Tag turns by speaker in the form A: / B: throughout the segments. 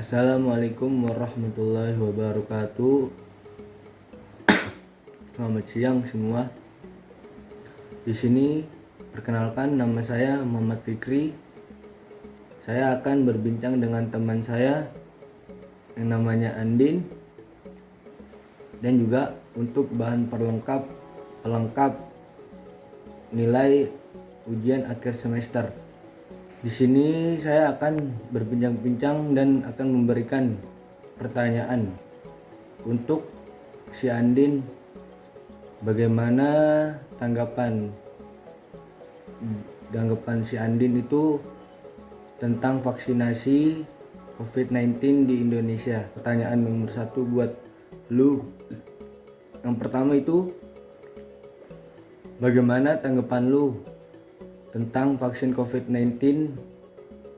A: Assalamualaikum warahmatullahi wabarakatuh. Selamat siang semua. Di sini perkenalkan, nama saya Muhammad Fikri. Saya akan berbincang dengan teman saya yang namanya Andin, dan juga untuk bahan pelengkap nilai ujian akhir semester. Di sini saya akan berbincang-bincang dan akan memberikan pertanyaan untuk si Andin. Bagaimana tanggapan si Andin itu tentang vaksinasi COVID-19 di Indonesia? Pertanyaan nomor 1 buat lu. Yang pertama itu, bagaimana tanggapan lu tentang vaksin COVID-19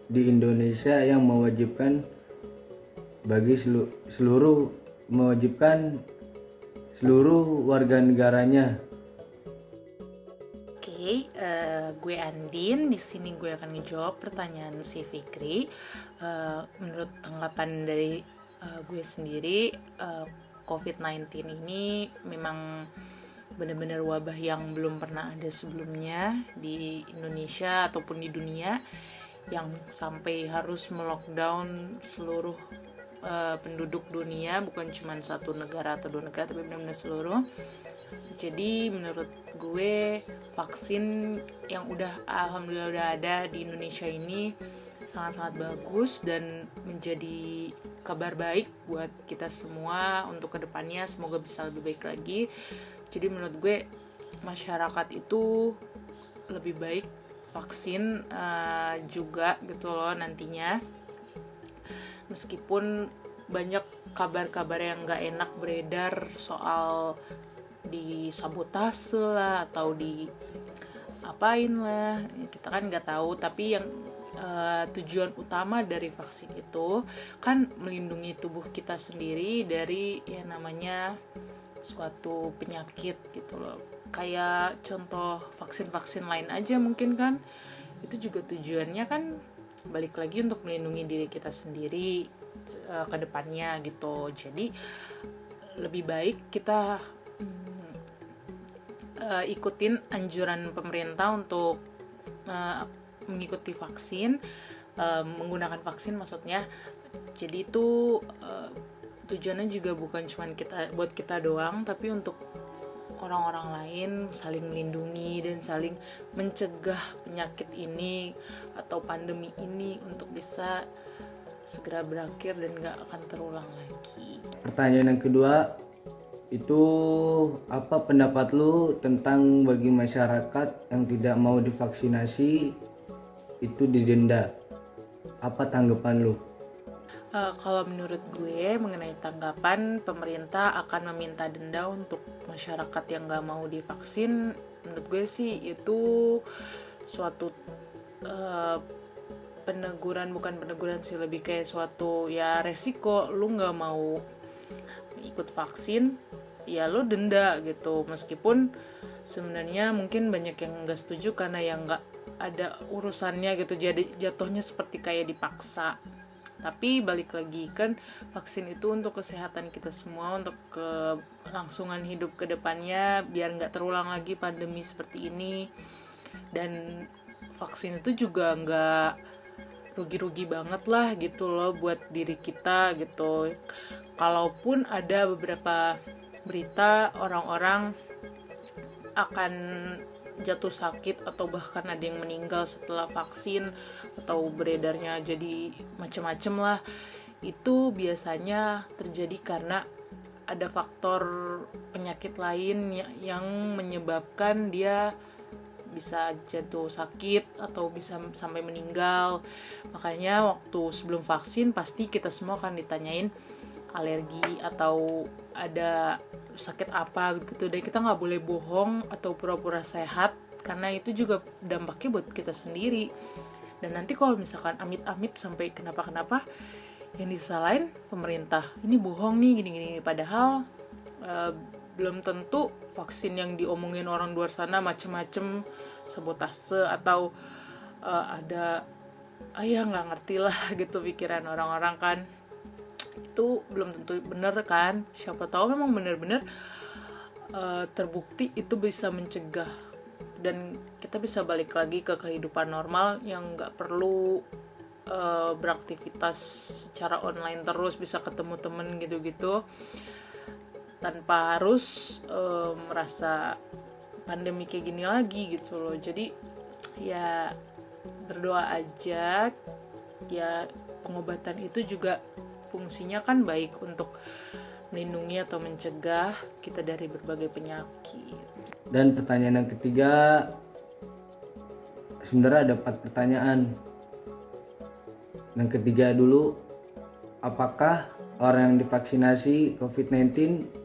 A: di Indonesia yang mewajibkan seluruh warga negaranya?
B: Gue Andin. Di sini gue akan ngejawab pertanyaan si Fikri. Menurut tanggapan dari gue sendiri, COVID-19 ini memang benar-benar wabah yang belum pernah ada sebelumnya di Indonesia ataupun di dunia, yang sampai harus melockdown seluruh penduduk dunia, bukan cuma satu negara atau dua negara, tapi benar-benar seluruh. Jadi menurut gue, vaksin yang alhamdulillah udah ada di Indonesia ini sangat-sangat bagus dan menjadi kabar baik buat kita semua untuk kedepannya. Semoga bisa lebih baik lagi. Jadi menurut gue, masyarakat itu lebih baik vaksin juga gitu loh nantinya. Meskipun banyak kabar-kabar yang gak enak beredar soal disabotase lah atau di apain lah, kita kan nggak tahu. Tapi yang tujuan utama dari vaksin itu kan melindungi tubuh kita sendiri dari yang namanya suatu penyakit gitu loh. Kayak contoh vaksin-vaksin lain aja mungkin kan, itu juga tujuannya kan balik lagi untuk melindungi diri kita sendiri ke depannya gitu. Jadi lebih baik kita ikutin anjuran pemerintah untuk mengikuti vaksin, menggunakan vaksin maksudnya. Jadi itu tujuannya juga bukan cuma buat kita doang, tapi untuk orang-orang lain, saling melindungi dan saling mencegah penyakit ini atau pandemi ini untuk bisa segera berakhir dan gak akan terulang lagi.
A: Pertanyaan yang kedua itu, apa pendapat lu tentang bagi masyarakat yang tidak mau divaksinasi itu didenda? Apa tanggapan lu?
B: Kalau menurut gue, mengenai tanggapan pemerintah akan meminta denda untuk masyarakat yang gak mau divaksin, menurut gue sih itu suatu bukan peneguran sih, lebih kayak suatu ya resiko. Lu gak mau ikut vaksin, ya lu denda gitu. Meskipun sebenarnya mungkin banyak yang gak setuju karena yang gak ada urusannya gitu, jadi jatuhnya seperti kayak dipaksa. Tapi balik lagi kan, vaksin itu untuk kesehatan kita semua, untuk kelangsungan hidup ke depannya, biar gak terulang lagi pandemi seperti ini. Dan vaksin itu juga gak rugi-rugi banget lah gitu loh buat diri kita gitu. Kalaupun ada beberapa berita orang-orang akan jatuh sakit atau bahkan ada yang meninggal setelah vaksin, atau beredarnya jadi macam-macam lah, itu biasanya terjadi karena ada faktor penyakit lain yang menyebabkan dia bisa jatuh sakit atau bisa sampai meninggal. Makanya waktu sebelum vaksin pasti kita semua akan ditanyain alergi atau ada sakit apa gitu, dan kita nggak boleh bohong atau pura-pura sehat, karena itu juga dampaknya buat kita sendiri. Dan nanti kalau misalkan amit-amit sampai kenapa-kenapa, yang disalahin pemerintah, ini bohong nih gini-gini. Padahal belum tentu vaksin yang diomongin orang luar sana macem-macem sabotase atau ada nggak ngerti lah gitu pikiran orang-orang kan. itu belum tentu benar kan. Siapa tahu memang benar-benar terbukti itu bisa mencegah dan kita bisa balik lagi ke kehidupan normal yang nggak perlu beraktivitas secara online terus, bisa ketemu temen gitu-gitu tanpa harus merasa pandemi kayak gini lagi gitu loh. Jadi ya berdoa aja, ya pengobatan itu juga fungsinya kan baik untuk melindungi atau mencegah kita dari berbagai penyakit.
A: Dan pertanyaan yang ketiga, sebenarnya ada 4 pertanyaan. Yang ketiga dulu, apakah orang yang divaksinasi COVID-19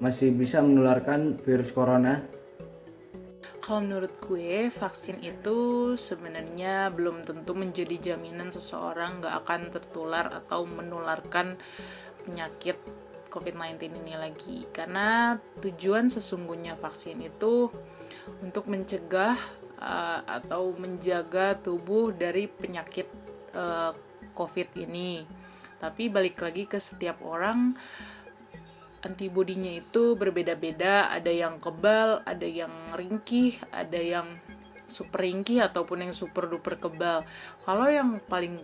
A: masih bisa menularkan virus corona?
B: Kalau menurut gue, vaksin itu sebenarnya belum tentu menjadi jaminan seseorang gak akan tertular atau menularkan penyakit COVID-19 ini lagi. Karena tujuan sesungguhnya vaksin itu untuk mencegah atau menjaga tubuh dari penyakit COVID ini. Tapi balik lagi ke setiap orang, antibodinya itu berbeda-beda, ada yang kebal, ada yang ringkih, ada yang super ringkih ataupun yang super duper kebal. Kalau yang paling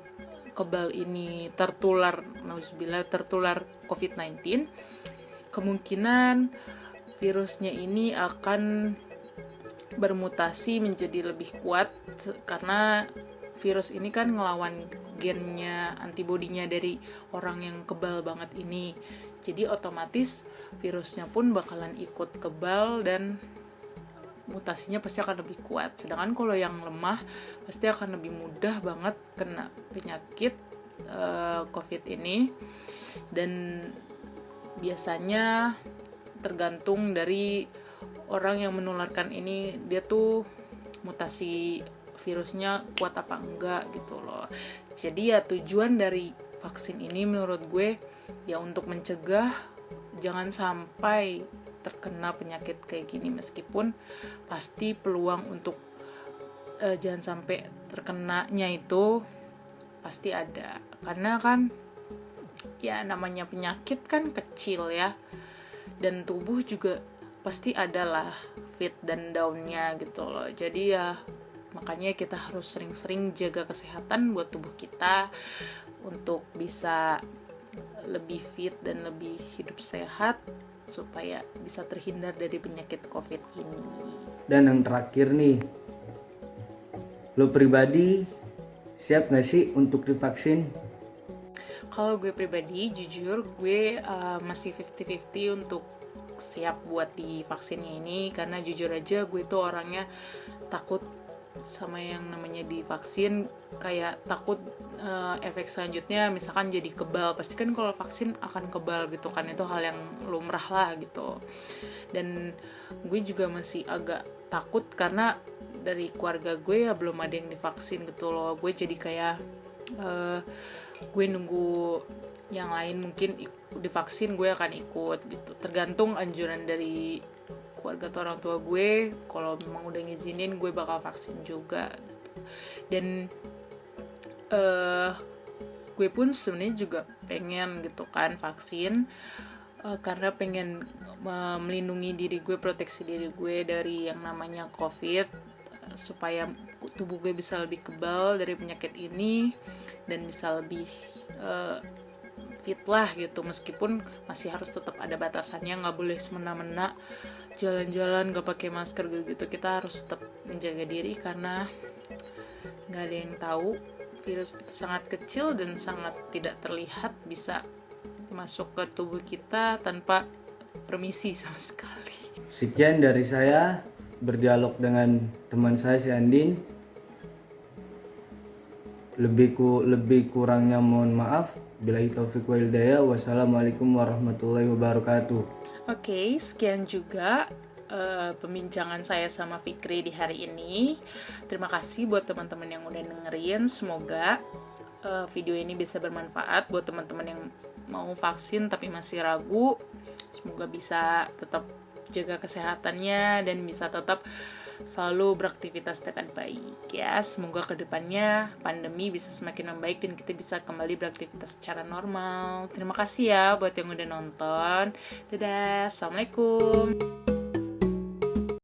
B: kebal ini tertular COVID-19, kemungkinan virusnya ini akan bermutasi menjadi lebih kuat karena virus ini kan ngelawan gennya, antibodinya dari orang yang kebal banget ini. Jadi otomatis virusnya pun bakalan ikut kebal dan mutasinya pasti akan lebih kuat. Sedangkan kalau yang lemah pasti akan lebih mudah banget kena penyakit COVID ini. Dan biasanya tergantung dari orang yang menularkan ini, dia tuh mutasi virusnya kuat apa enggak gitu loh. Jadi ya tujuan dari vaksin ini menurut gue ya untuk mencegah jangan sampai terkena penyakit kayak gini, meskipun pasti peluang untuk jangan sampai terkenanya itu pasti ada, karena kan ya namanya penyakit kan kecil ya, dan tubuh juga pasti adalah fit dan down-nya gitu loh. Jadi ya makanya kita harus sering-sering jaga kesehatan buat tubuh kita untuk bisa lebih fit dan lebih hidup sehat supaya bisa terhindar dari penyakit COVID ini.
A: Dan yang terakhir nih, lo pribadi siap gak sih untuk divaksin?
B: Kalau gue pribadi, jujur gue masih 50-50 untuk siap buat divaksinnya ini, karena jujur aja gue tuh orangnya takut sama yang namanya divaksin, kayak takut efek selanjutnya misalkan jadi kebal. Pasti kan kalau vaksin akan kebal gitu kan, itu hal yang lumrah lah gitu. Dan gue juga masih agak takut karena dari keluarga gue ya belum ada yang divaksin gitu loh. Gue jadi kayak gue nunggu yang lain mungkin divaksin, gue akan ikut gitu, tergantung anjuran dari keluarga atau orang tua gue. Kalau memang udah ngizinin, gue bakal vaksin juga gitu. Dan gue pun sebenarnya juga pengen gitu kan vaksin, karena pengen melindungi diri gue, proteksi diri gue dari yang namanya COVID, supaya tubuh gue bisa lebih kebal dari penyakit ini dan bisa lebih fit lah gitu, meskipun masih harus tetap ada batasannya, nggak boleh semena-mena jalan-jalan nggak pakai masker gitu. Kita harus tetap menjaga diri karena nggak ada yang tahu, virus itu sangat kecil dan sangat tidak terlihat, bisa masuk ke tubuh kita tanpa permisi sama sekali.
A: Sekian dari saya berdialog dengan teman saya si Andin. Lebih kurangnya mohon maaf. Billahi taufiq wal hidayah. Wassalamualaikum warahmatullahi wabarakatuh.
B: Oke, sekian juga pembincangan saya sama Fikri di hari ini. Terima kasih buat teman-teman yang udah dengerin. Semoga video ini bisa bermanfaat buat teman-teman yang mau vaksin tapi masih ragu. Semoga bisa tetap jaga kesehatannya dan bisa tetap selalu beraktivitas dengan baik ya. Semoga kedepannya pandemi bisa semakin membaik dan kita bisa kembali beraktivitas secara normal. Terima kasih ya buat yang udah nonton. Dadah, assalamualaikum.